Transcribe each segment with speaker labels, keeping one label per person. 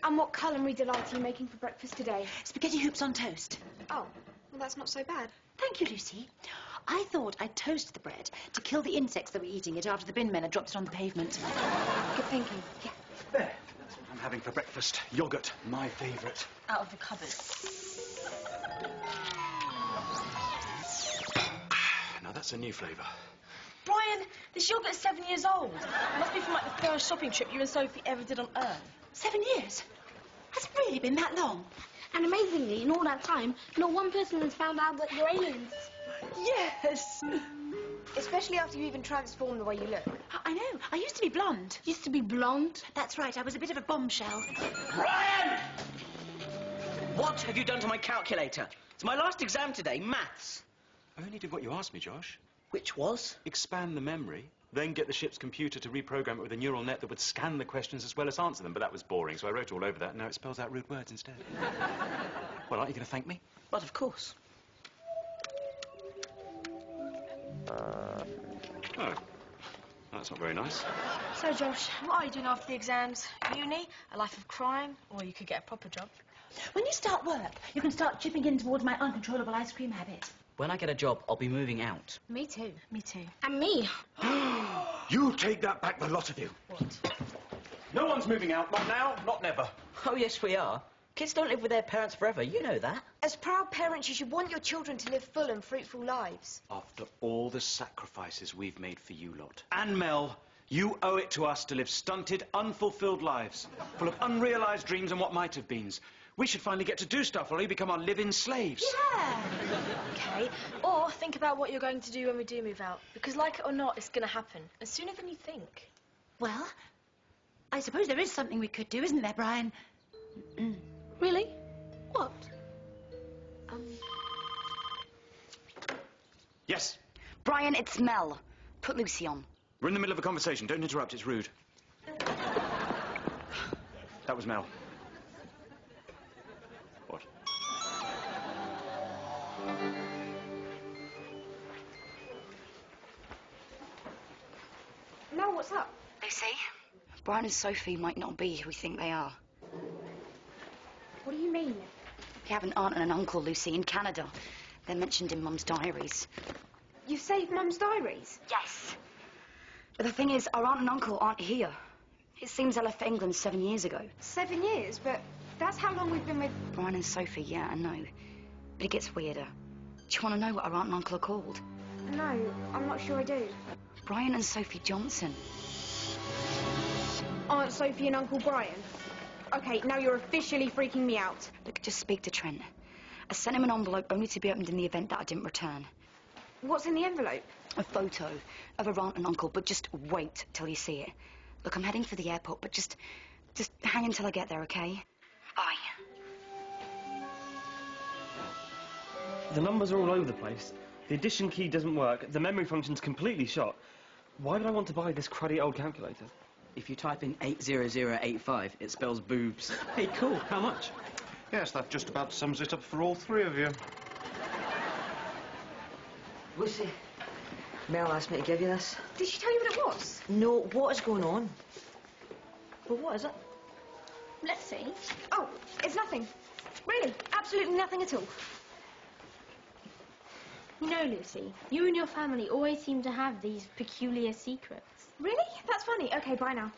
Speaker 1: And what culinary delight are you making for breakfast today?
Speaker 2: Spaghetti hoops on toast.
Speaker 1: Oh, well, that's not so bad.
Speaker 2: Thank you, Lucy. I thought I'd toast the bread to kill the insects that were eating it after the bin men had dropped it on the pavement.
Speaker 1: Good thinking.
Speaker 2: Yeah.
Speaker 3: There. That's what I'm having for breakfast. Yoghurt, my favourite.
Speaker 2: Out of the cupboard.
Speaker 3: Now that's a new flavour.
Speaker 4: Brian, this yogurt's 7 years old. It must be from like the first shopping trip you and Sophie ever did on Earth.
Speaker 2: 7 years? Has it really been that long?
Speaker 1: And amazingly, in all that time, not one person has found out that you're aliens.
Speaker 4: Yes!
Speaker 1: Especially after you even transformed the way you look.
Speaker 2: I know. I used to be blonde.
Speaker 1: Used to be blonde?
Speaker 2: That's right. I was a bit of a bombshell.
Speaker 5: Brian! What have you done to my calculator? It's my last exam today, maths.
Speaker 3: I only did what you asked me, Josh.
Speaker 5: Which was?
Speaker 3: Expand the memory, then get the ship's computer to reprogram it with a neural net that would scan the questions as well as answer them. But that was boring, so I wrote all over that, and now it spells out rude words instead. Well, aren't you going to thank me?
Speaker 5: But of course.
Speaker 3: Oh. That's not very nice.
Speaker 4: So, Josh, what are you doing after the exams? Uni, a life of crime, or you could get a proper job?
Speaker 2: When you start work, you can start chipping in towards my uncontrollable ice cream habit.
Speaker 5: When I get a job, I'll be moving out.
Speaker 1: Me too.
Speaker 4: Me too.
Speaker 1: And me.
Speaker 3: You take that back, the lot of you.
Speaker 4: What?
Speaker 3: No one's moving out. Not now, not never.
Speaker 5: Oh, yes, we are. Kids don't live with their parents forever. You know that.
Speaker 1: As proud parents, you should want your children to live full and fruitful lives.
Speaker 3: After all the sacrifices we've made for you lot. And Mel, you owe it to us to live stunted, unfulfilled lives, full of unrealised dreams and what might have beens. We should finally get to do stuff or you become our live-in slaves.
Speaker 4: Yeah. Okay. Or think about what you're going to do when we do move out. Because like it or not, it's going to happen. And sooner than you think.
Speaker 2: Well, I suppose there is something we could do, isn't there, Brian?
Speaker 1: Really? What?
Speaker 3: Yes.
Speaker 6: Brian, it's Mel. Put Lucy on.
Speaker 3: We're in the middle of a conversation. Don't interrupt. It's rude. That was Mel. What?
Speaker 1: No, what's up?
Speaker 6: Lucy? Brian and Sophie might not be who we think they are.
Speaker 1: What do you mean?
Speaker 6: They have an aunt and an uncle, Lucy, in Canada. They're mentioned in Mum's diaries.
Speaker 1: You saved Mum's diaries?
Speaker 6: Yes. But the thing is, our aunt and uncle aren't here. It seems they left for England 7 years ago.
Speaker 1: 7 years? But that's how long we've been with...
Speaker 6: Brian and Sophie, yeah, I know. But it gets weirder. Do you want to know what our aunt and uncle are called?
Speaker 1: No, I'm not sure I do.
Speaker 6: Brian and Sophie Johnson.
Speaker 1: Aunt Sophie and Uncle Brian? OK, now you're officially freaking me out.
Speaker 6: Look, just speak to Trent. I sent him an envelope only to be opened in the event that I didn't return.
Speaker 1: What's in the envelope?
Speaker 6: A photo of her aunt and uncle, but just wait till you see it. Look, I'm heading for the airport, but just hang until I get there, OK? Bye.
Speaker 7: The numbers are all over the place. The addition key doesn't work. The memory function's completely shot. Why would I want to buy this cruddy old calculator?
Speaker 5: If you type in 80085, it spells boobs. Hey, cool. How much?
Speaker 3: Yes, that just about sums it up for all three of you.
Speaker 8: Lucy, Mel asked me to give you this.
Speaker 1: Did she tell you what it was?
Speaker 8: No, what is going on? Well, what is it?
Speaker 1: Let's see. Oh, it's nothing. Really, absolutely nothing at all.
Speaker 9: You know, Lucy, you and your family always seem to have these peculiar secrets.
Speaker 1: Really? That's funny. OK, bye now.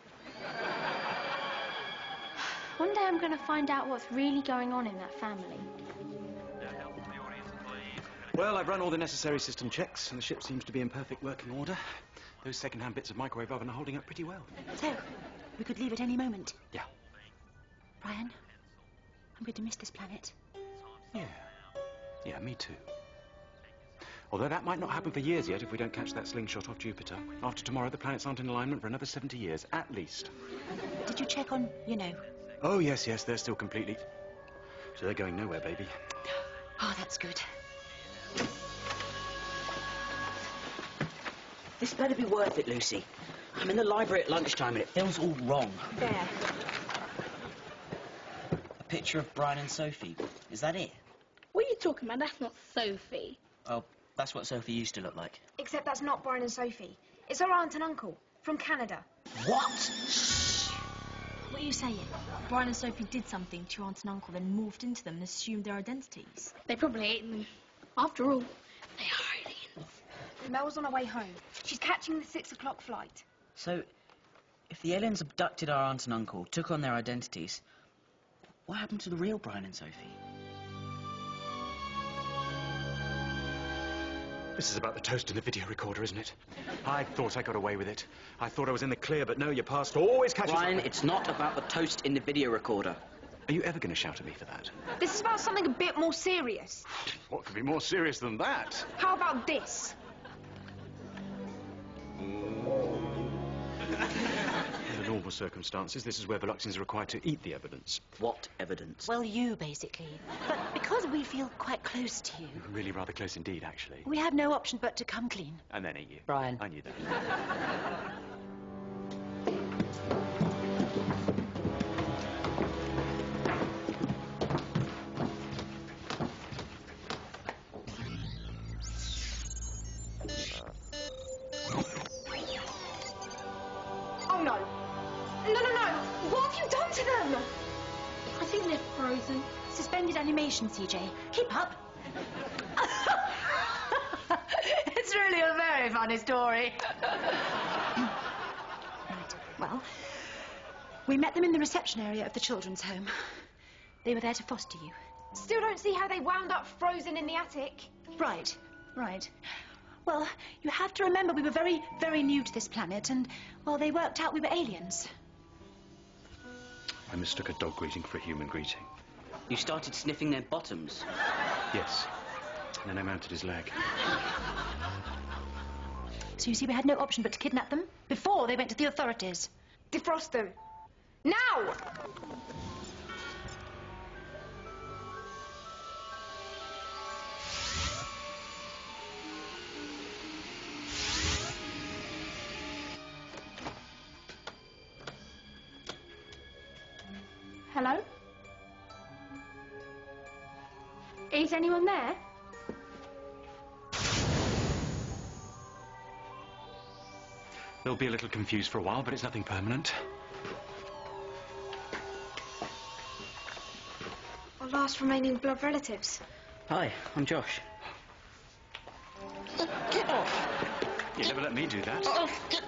Speaker 9: One day I'm going to find out what's really going on in that family.
Speaker 3: Well, I've run all the necessary system checks, and the ship seems to be in perfect working order. Those second-hand bits of microwave oven are holding up pretty well.
Speaker 2: So, we could leave at any moment.
Speaker 3: Yeah.
Speaker 2: Brian, I'm going to miss this planet.
Speaker 3: Yeah. Yeah, me too. Although that might not happen for years yet if we don't catch that slingshot off Jupiter. After tomorrow, the planets aren't in alignment for another 70 years, at least.
Speaker 2: Did you check on,
Speaker 3: Oh, yes, they're still completely... So they're going nowhere, baby.
Speaker 2: Oh, that's good.
Speaker 5: This better be worth it, Lucy. I'm in the library at lunchtime and it feels all wrong.
Speaker 1: There.
Speaker 5: A picture of Brian and Sophie. Is that it?
Speaker 9: What are you talking about? That's not Sophie.
Speaker 5: Oh, that's what Sophie used to look like.
Speaker 1: Except that's not Brian and Sophie. It's our aunt and uncle from Canada.
Speaker 5: What? Shh.
Speaker 4: What are you saying? Brian and Sophie did something to your aunt and uncle, then morphed into them and assumed their identities.
Speaker 9: They probably ate them. After all, they are aliens.
Speaker 1: Mel's on her way home. She's catching the 6 o'clock flight.
Speaker 5: So, if the aliens abducted our aunt and uncle, took on their identities, what happened to the real Brian and Sophie?
Speaker 3: This is about the toast in the video recorder, isn't it? I thought I got away with it. I thought I was in the clear, but no, your past always catches...
Speaker 5: Brian, it's not about the toast in the video recorder.
Speaker 3: Are you ever going to shout at me for that?
Speaker 1: This is about something a bit more serious.
Speaker 3: What could be more serious than that?
Speaker 1: How about this?
Speaker 3: Under normal circumstances, this is where Veluxians are required to eat the evidence.
Speaker 5: What evidence?
Speaker 2: Well, you, basically. But because we feel quite close to you,
Speaker 3: Really rather close indeed, actually.
Speaker 2: we have no option but to come clean.
Speaker 3: And then eat you.
Speaker 5: Brian.
Speaker 3: I knew that.
Speaker 1: Oh, no. No. What have you done to them?
Speaker 9: I think they're frozen.
Speaker 2: Suspended animation, CJ. Keep up. It's really a very funny story. Right. Well, we met them in the reception area of the children's home. They were there to foster you.
Speaker 1: Still don't see how they wound up frozen in the attic.
Speaker 2: Right. Well, you have to remember we were very, very new to this planet, and, well, they worked out we were aliens.
Speaker 3: I mistook a dog greeting for a human greeting.
Speaker 5: You started sniffing their bottoms.
Speaker 3: Yes. And then I mounted his leg.
Speaker 2: So you see, we had no option but to kidnap them before they went to the authorities.
Speaker 1: Defrost them. Now!
Speaker 9: Hello? Is anyone there?
Speaker 3: They'll be a little confused for a while, but it's nothing permanent.
Speaker 1: Our last remaining blood relatives.
Speaker 5: Hi, I'm Josh.
Speaker 3: Get off! You never let me do that.
Speaker 5: Get off! Get